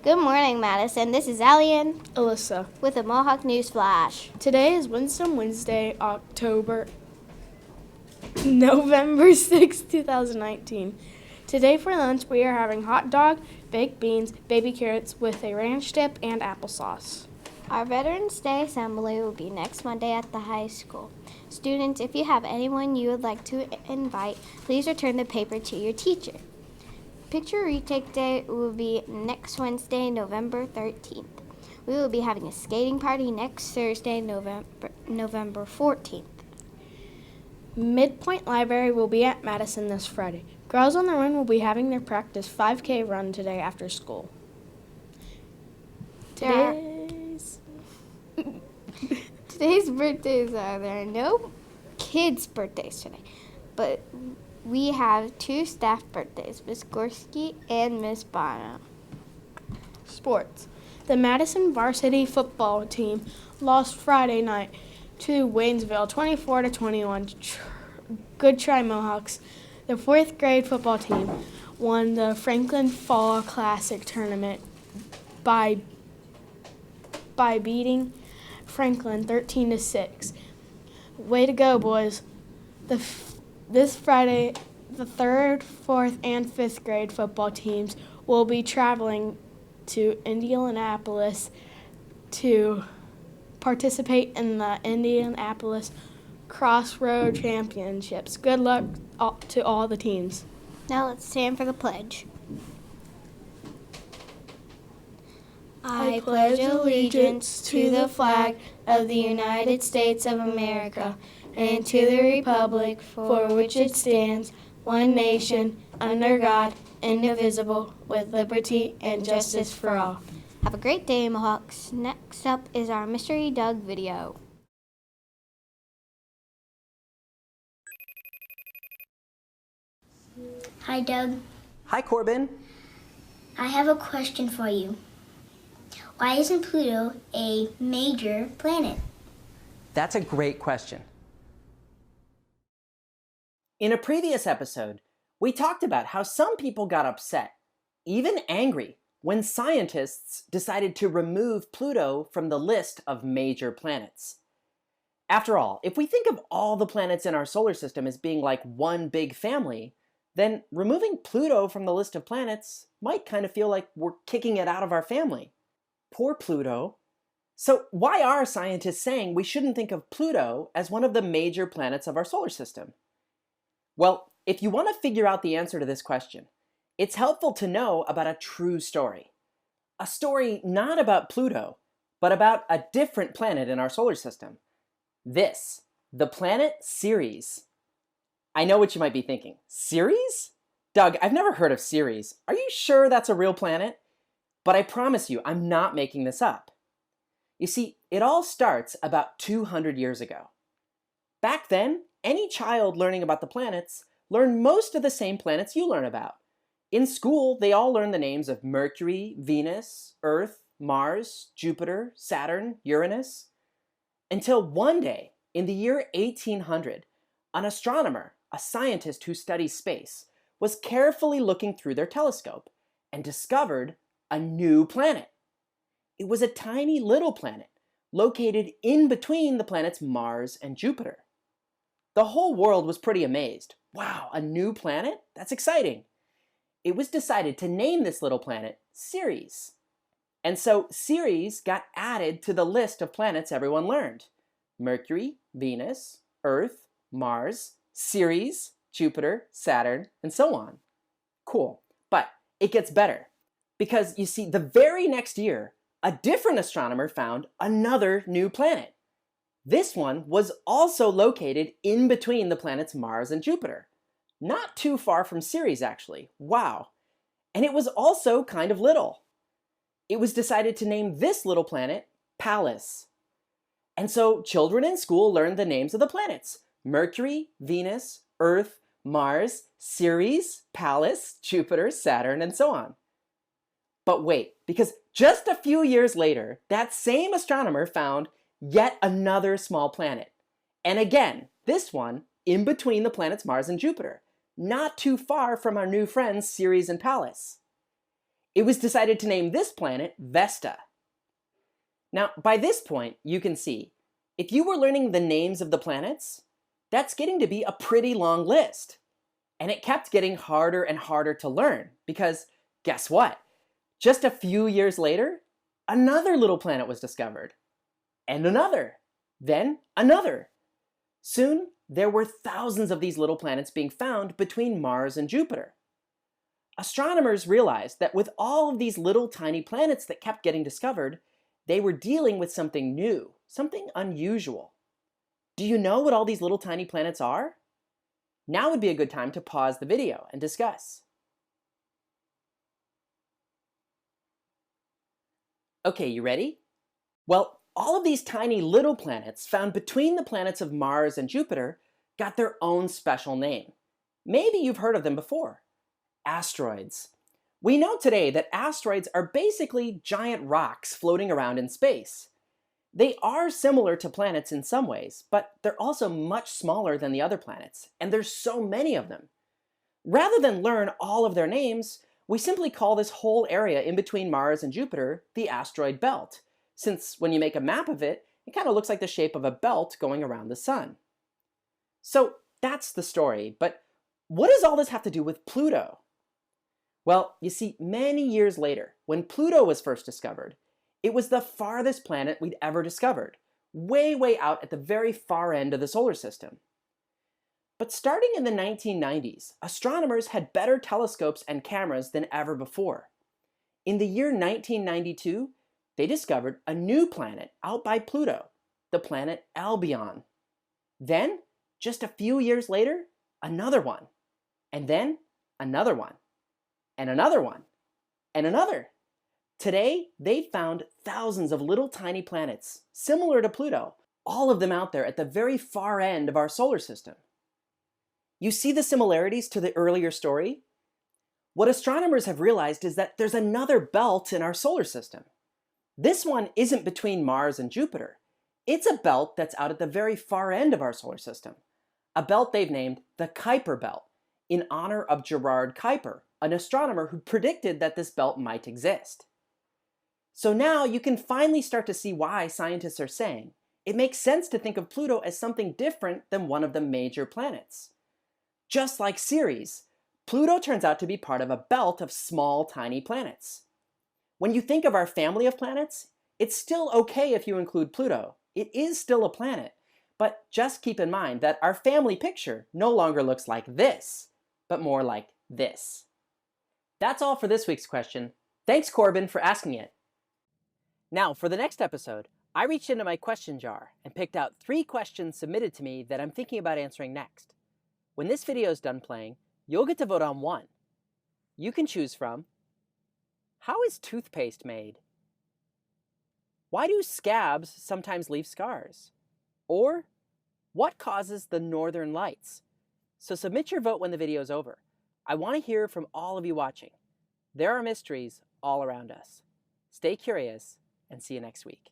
Good morning, Madison. This is Allian Alyssa. with a Mohawk News Flash. Today is Wisdom Wednesday, November 6, 2019. Today for lunch we are having hot dog, baked beans, baby carrots with a ranch dip, and applesauce. Our Veterans Day Assembly will be next Monday at the high school. Students, if you have anyone you would like to invite, please return the paper to your teacher. Picture Retake Day will be next Wednesday, November 13th. We will be having a skating party next Thursday, November 14th. Midpoint Library will be at Madison this Friday. Girls on the Run will be having their practice 5K run today after school. Today's birthdays are there are no kids' birthdays today, but we have two staff birthdays, Miss Gorski and Miss Bono. Sports. The Madison varsity football team lost Friday night to Waynesville 24-21. Good try, Mohawks. The fourth grade football team won the Franklin Fall Classic tournament by beating Franklin 13-6. Way to go, boys. This Friday, the 3rd, 4th, and 5th grade football teams will be traveling to Indianapolis to participate in the Indianapolis Crossroad Championships. Good luck to all the teams. Now let's stand for the pledge. I pledge allegiance to the flag of the United States of America and to the republic for which it stands, one nation, under God, indivisible, with liberty and justice for all. Have a great day, Mohawks. Next up is our Mystery Doug video. Hi, Doug. Hi, Corbin. I have a question for you. Why isn't Pluto a major planet? That's a great question. In a previous episode, we talked about how some people got upset, even angry, when scientists decided to remove Pluto from the list of major planets. After all, if we think of all the planets in our solar system as being like one big family, then removing Pluto from the list of planets might kind of feel like we're kicking it out of our family. Poor Pluto. So why are scientists saying we shouldn't think of Pluto as one of the major planets of our solar system? Well, if you want to figure out the answer to this question, it's helpful to know about a true story. A story not about Pluto, but about a different planet in our solar system. This, the planet Ceres. I know what you might be thinking. Ceres? Doug, I've never heard of Ceres. Are you sure that's a real planet? But I promise you, I'm not making this up. You see, it all starts about 200 years ago. Back then, any child learning about the planets learned most of the same planets you learn about. In school, they all learned the names of Mercury, Venus, Earth, Mars, Jupiter, Saturn, Uranus. Until one day, in the year 1800, an astronomer, a scientist who studies space, was carefully looking through their telescope and discovered a new planet. It was a tiny little planet located in between the planets Mars and Jupiter. The whole world was pretty amazed. Wow, a new planet? That's exciting. It was decided to name this little planet Ceres. And so Ceres got added to the list of planets everyone learned. Mercury, Venus, Earth, Mars, Ceres, Jupiter, Saturn, and so on. Cool. But it gets better. Because you see, the very next year, a different astronomer found another new planet. This one was also located in between the planets Mars and Jupiter. Not too far from Ceres, actually. Wow. And it was also kind of little. It was decided to name this little planet Pallas. And so children in school learned the names of the planets: Mercury, Venus, Earth, Mars, Ceres, Pallas, Jupiter, Saturn, and so on. But wait, because just a few years later, that same astronomer found yet another small planet. And again, this one in between the planets Mars and Jupiter, not too far from our new friends Ceres and Pallas. It was decided to name this planet Vesta. Now, by this point, you can see, if you were learning the names of the planets, that's getting to be a pretty long list. And it kept getting harder and harder to learn because guess what? Just a few years later, another little planet was discovered. And another. Then another. Soon, there were thousands of these little planets being found between Mars and Jupiter. Astronomers realized that with all of these little tiny planets that kept getting discovered, they were dealing with something new, something unusual. Do you know what all these little tiny planets are? Now would be a good time to pause the video and discuss. Okay, you ready? Well, all of these tiny little planets found between the planets of Mars and Jupiter got their own special name. Maybe you've heard of them before. Asteroids. We know today that asteroids are basically giant rocks floating around in space. They are similar to planets in some ways, but they're also much smaller than the other planets, and there's so many of them. Rather than learn all of their names, we simply call this whole area in between Mars and Jupiter the asteroid belt, since when you make a map of it, it kind of looks like the shape of a belt going around the sun. So that's the story, but what does all this have to do with Pluto? Well, you see, many years later, when Pluto was first discovered, it was the farthest planet we'd ever discovered, way, way out at the very far end of the solar system. But starting in the 1990s, astronomers had better telescopes and cameras than ever before. In the year 1992, they discovered a new planet out by Pluto, the planet Albion. Then, just a few years later, another one. And then, another one. And another one. And another. Today, they've found thousands of little tiny planets, similar to Pluto, all of them out there at the very far end of our solar system. You see the similarities to the earlier story? What astronomers have realized is that there's another belt in our solar system. This one isn't between Mars and Jupiter. It's a belt that's out at the very far end of our solar system, a belt they've named the Kuiper Belt, in honor of Gerard Kuiper, an astronomer who predicted that this belt might exist. So now you can finally start to see why scientists are saying it makes sense to think of Pluto as something different than one of the major planets. Just like Ceres, Pluto turns out to be part of a belt of small, tiny planets. When you think of our family of planets, it's still okay if you include Pluto. It is still a planet, but just keep in mind that our family picture no longer looks like this, but more like this. That's all for this week's question. Thanks, Corbin, for asking it. Now, for the next episode, I reached into my question jar and picked out 3 questions submitted to me that I'm thinking about answering next. When this video is done playing, you'll get to vote on one. You can choose from: how is toothpaste made? Why do scabs sometimes leave scars? Or what causes the northern lights? So submit your vote when the video is over. I want to hear from all of you watching. There are mysteries all around us. Stay curious, and see you next week.